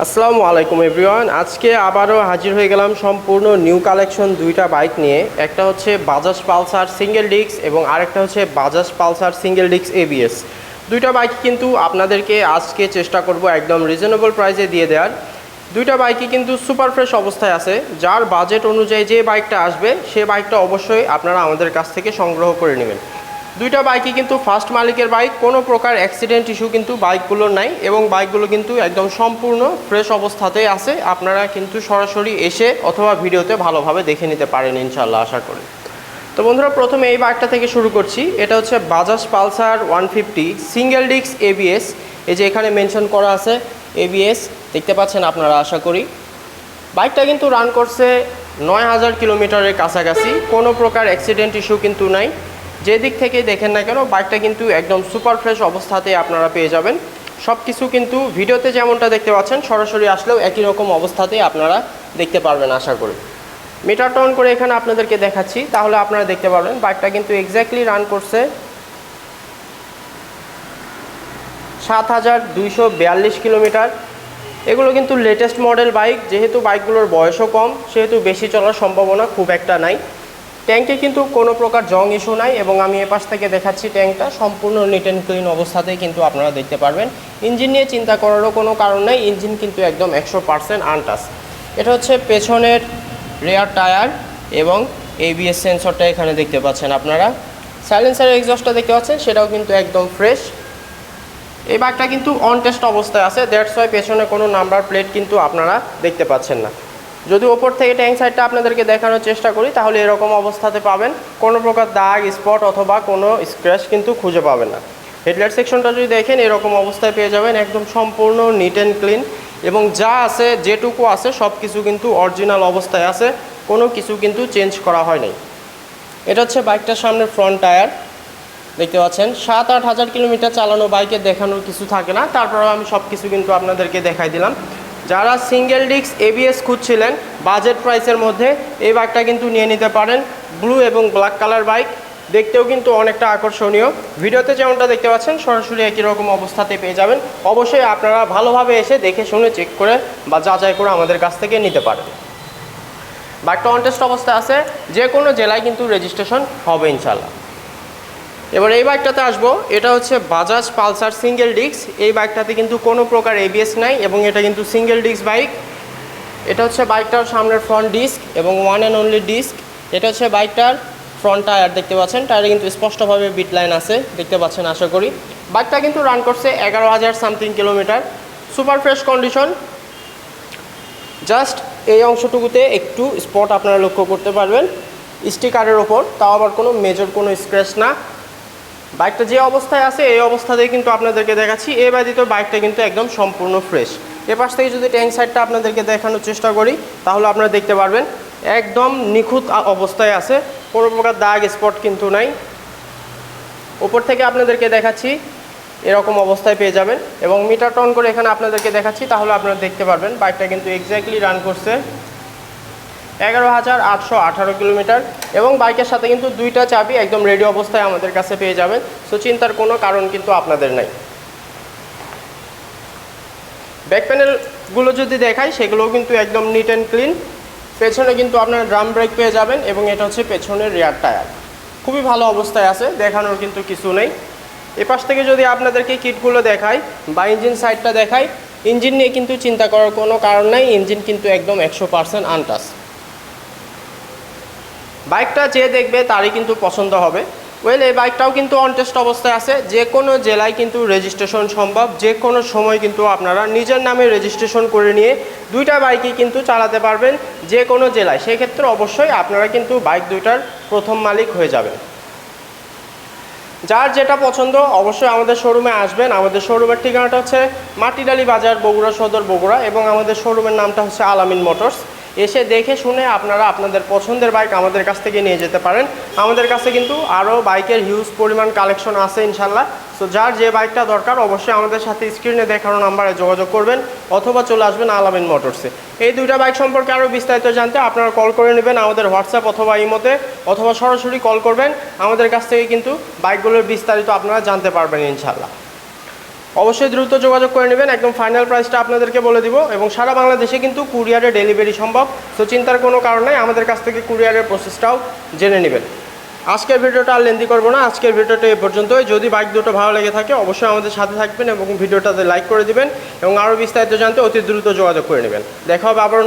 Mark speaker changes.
Speaker 1: আসসালামু আলাইকুম এভরিওয়ান। আজকে আবারও হাজির হয়ে গেলাম সম্পূর্ণ নিউ কালেকশন দুইটা বাইক নিয়ে। একটা হচ্ছে বাজাজ পালসার সিঙ্গেল ডিস্ক এবং আরেকটা হচ্ছে Bajaj Pulsar single disc ABS. দুইটা বাইক কিন্তু আপনাদেরকে আজকে চেষ্টা করব একদম রিজনেবল প্রাইসে দিয়ে দেওয়ার। দুইটা বাইকই কিন্তু সুপার ফ্রেশ অবস্থায় আছে। যার বাজেট অনুযায়ী যে বাইকটা আসবে সে বাইকটা অবশ্যই আপনারা আমাদের কাছ থেকে সংগ্রহ করে নেবেন। দুইটা বাইকই কিন্তু ফার্স্ট মালিকের বাইক, কোনো প্রকার অ্যাক্সিডেন্ট ইস্যু কিন্তু বাইকগুলোর নাই এবং বাইকগুলো কিন্তু একদম সম্পূর্ণ ফ্রেশ অবস্থাতেই আছে। আপনারা কিন্তু সরাসরি এসে অথবা ভিডিওতে ভালোভাবে দেখে নিতে পারেন ইনশাল্লাহ, আশা করি। তো বন্ধুরা, প্রথমে এই বাইকটা থেকে শুরু করছি। এটা হচ্ছে Bajaj Pulsar 150 single disc ABS. এই যে এখানে মেনশন করা আছে এবিএস, দেখতে পাচ্ছেন আপনারা আশা করি। বাইকটা কিন্তু রান করছে 9000 কিলোমিটারের কাছাকাছি। কোনো প্রকার অ্যাক্সিডেন্ট ইস্যু কিন্তু নাই। যে দিক থেকে দেখেন না কেন বাইকটা কিন্তু একদম সুপার ফ্রেশ অবস্থাতে আপনারা পেয়ে যাবেন। সব কিছু কিন্তু ভিডিওতে যেমনটা দেখতে পাচ্ছেন সরাসরি আসলেও একই রকম অবস্থাতেই আপনারা দেখতে পারবেন আশা করি। মিটারটা অন করে এখানে আপনাদেরকে দেখাচ্ছি, তাহলে আপনারা দেখতে পারবেন বাইকটা কিন্তু এক্স্যাক্টলি রান করছে 7242 কিলোমিটার। এগুলো কিন্তু লেটেস্ট মডেল বাইক, যেহেতু বাইকগুলোর বয়সও কম সেহেতু বেশি চলার সম্ভাবনা খুব একটা নাই। ট্যাঙ্কে কিন্তু কোনো প্রকার জং ইস্যু নাই এবং আমি এপাশ থেকে দেখাচ্ছি ট্যাঙ্কটা সম্পূর্ণ নিট অ্যান্ড ক্লিন অবস্থাতেই কিন্তু আপনারা দেখতে পারবেন। ইঞ্জিন নিয়ে চিন্তা করারও কোনো কারণ নেই, ইঞ্জিন কিন্তু একদম 100% আনটাচ। এটা হচ্ছে পেছনের রেয়ার টায়ার এবং এবিএস সেন্সরটা এখানে দেখতে পাচ্ছেন আপনারা। সাইলেন্সারের এক্সস্টটা দেখতে পাচ্ছেন, সেটাও কিন্তু একদম ফ্রেশ। এই বাইকটা কিন্তু অন টেস্ট অবস্থায় আছে, দ্যাটস ওয়াই পেছনে কোনো নাম্বার প্লেট কিন্তু আপনারা দেখতে পাচ্ছেন না। যদি ওপর থেকে ট্যাঙ্ক সাইডটা আপনাদেরকে দেখানোর চেষ্টা করি তাহলে এরকম অবস্থাতে পাবেন, কোনো প্রকার দাগ স্পট অথবা কোনো স্ক্র্যাচ কিন্তু খুঁজে পাবেন না। হেডলাইট সেকশনটা যদি দেখেন এরকম অবস্থায় পেয়ে যাবেন, একদম সম্পূর্ণ নিট অ্যান্ড ক্লিন এবং যা আছে যেটুকু আছে সব কিছু কিন্তু অরিজিনাল অবস্থায় আছে, কোনো কিছু কিন্তু চেঞ্জ করা হয় নাই। এটা হচ্ছে বাইকটার সামনের ফ্রন্ট টায়ার, দেখতে পাচ্ছেন 7-8 হাজার কিলোমিটার চালানো বাইকে দেখানোর কিছু থাকে না, তারপরেও আমি সব কিছু কিন্তু আপনাদেরকে দেখাই দিলাম। যারা সিঙ্গেল ডিস্ক এবিএস খুঁজছিলেন বাজেট প্রাইসের মধ্যে এই বাইকটা কিন্তু নিয়ে নিতে পারেন। ব্লু এবং ব্ল্যাক কালার বাইক, দেখতেও কিন্তু অনেকটা আকর্ষণীয়। ভিডিওতে যেমনটা দেখতে পাচ্ছেন সরাসরি একই রকম অবস্থাতে পেয়ে যাবেন। অবশ্যই আপনারা ভালোভাবে এসে দেখে শুনে চেক করে বা যাচাই করে আমাদের কাছ থেকে নিতে পারেন। বাইকটা অন টেস্ট অবস্থায় আছে, যে কোনো জেলায় কিন্তু রেজিস্ট্রেশন হবে ইনশাল্লাহ। এবার এই বাইকটাতে আসবো, এটা হচ্ছে বাজাজ পালসার সিঙ্গেল ডিস্ক। এই বাইকটাতে কিন্তু কোনো প্রকার এবিএস নাই এবং এটা কিন্তু সিঙ্গেল ডিস্ক বাইক। এটা হচ্ছে বাইকটার সামনের ফ্রন্ট ডিস্ক এবং ওয়ান অ্যান্ড অনলি ডিস্ক। এটা হচ্ছে বাইকটার ফ্রন্ট টায়ার, দেখতে পাচ্ছেন টায়ারে কিন্তু স্পষ্টভাবে বিট লাইন আছে, দেখতে পাচ্ছেন আশা করি। বাইকটা কিন্তু রান করছে 11,000 something kilometre, super fresh condition. Just এই অংশটুকুতে একটু স্পট আপনারা লক্ষ্য করতে পারবেন স্টিকারের ওপর, তাও আবার কোনো মেজর কোনো স্ক্র্যাচ না। বাইকটা যে অবস্থায় আছে এই অবস্থাতেই কিন্তু আপনাদেরকে দেখাচ্ছি। এ ব্যতীত বাইকটা কিন্তু একদম সম্পূর্ণ ফ্রেশ। এপাশ থেকে যদি ট্যাঙ্ক সাইডটা আপনাদেরকে দেখানোর চেষ্টা করি তাহলে আপনারা দেখতে পারবেন একদম নিখুঁত অবস্থায় আছে, কোনো প্রকার দাগ স্পট কিন্তু নাই। ওপর থেকে আপনাদেরকে দেখাচ্ছি এরকম অবস্থায় পেয়ে যাবেন এবং মিটার অন করে এখানে আপনাদেরকে দেখাচ্ছি, তাহলে আপনারা দেখতে পারবেন বাইকটা কিন্তু এক্স্যাক্টলি রান করছে 11,818 কিলোমিটার এবং বাইকের সাথে কিন্তু দুইটা চাবি একদম রেডি অবস্থায় আমাদের কাছে পেয়ে যাবেন। সো চিন্তার কোনো কারণ কিন্তু আপনাদের নাই। ব্যাক প্যানেলগুলো যদি দেখাই সেগুলোও কিন্তু একদম নিট অ্যান্ড ক্লিন। পেছনে কিন্তু আপনারা ড্রাম ব্রেক পেয়ে যাবেন এবং এটা হচ্ছে পেছনের রিয়ার টায়ার, খুবই ভালো অবস্থায় আছে, দেখানোর কিন্তু কিছু নেই। এপাশ থেকে যদি আপনাদেরকে কিটগুলো দেখাই বা ইঞ্জিন সাইডটা দেখাই, ইঞ্জিন নিয়ে কিন্তু চিন্তা করার কোনো কারণ নাই, ইঞ্জিন কিন্তু একদম 100% আনটাচ। বাইকটা যে দেখবে তারই কিন্তু পছন্দ হবে। এই বাইকটাও কিন্তু অন টেস্ট অবস্থায় আছে, যে কোনো জেলায় কিন্তু রেজিস্ট্রেশন সম্ভব, যে কোনো সময় কিন্তু আপনারা নিজের নামে রেজিস্ট্রেশন করে নিয়ে দুইটা বাইকই কিন্তু চালাতে পারবেন যে কোনো জেলায়। সেক্ষেত্রে অবশ্যই আপনারা কিন্তু বাইক দুইটার প্রথম মালিক হয়ে যাবেন। যার যেটা পছন্দ অবশ্যই আমাদের শোরুমে আসবেন। আমাদের শোরুমের ঠিকানাটা হচ্ছে মাটিডালি বাজার, বগুড়া সদর, বগুড়া এবং আমাদের শোরুমের নামটা হচ্ছে আলামিন মোটরস। এসে দেখে শুনে আপনারা আপনাদের পছন্দের বাইক আমাদের কাছ থেকে নিয়ে যেতে পারেন। আমাদের কাছে কিন্তু আরও বাইকের হিউজ পরিমাণ কালেকশন আছে ইনশাল্লাহ। সো যার যে বাইকটা দরকার অবশ্যই আমাদের সাথে স্ক্রিনে দেখানো নাম্বারে যোগাযোগ করবেন অথবা চলে আসবেন আলামিন মোটরসে। এই দুইটা বাইক সম্পর্কে আরও বিস্তারিত জানতে আপনারা কল করে নেবেন আমাদের হোয়াটসঅ্যাপ অথবা ইমোতে, অথবা সরাসরি কল করবেন। আমাদের কাছ থেকে কিন্তু বাইকগুলোর বিস্তারিত আপনারা জানতে পারবেন ইনশাল্লাহ। অবশ্যই দ্রুত যোগাযোগ করে নেবেন, একদম ফাইনাল প্রাইসটা আপনাদেরকে বলে দিব এবং সারা বাংলাদেশে কিন্তু কুরিয়ারে ডেলিভারি সম্ভব। তো চিন্তার কোনো কারণ নাই, আমাদের কাছ থেকে কুরিয়ারের প্রসেসটাও জেনে নেবেন। আজকের ভিডিওটা আর লেন্দি করবো না, আজকের ভিডিওটা এই পর্যন্তই। যদি বাইক দুটো ভালো লেগে থাকে অবশ্যই আমাদের সাথে থাকবেন এবং ভিডিওটাতে লাইক করে দিবেন এবং আরও বিস্তারিত জানতে অতি দ্রুত যোগাযোগ করে নেবেন। দেখা হবে আবার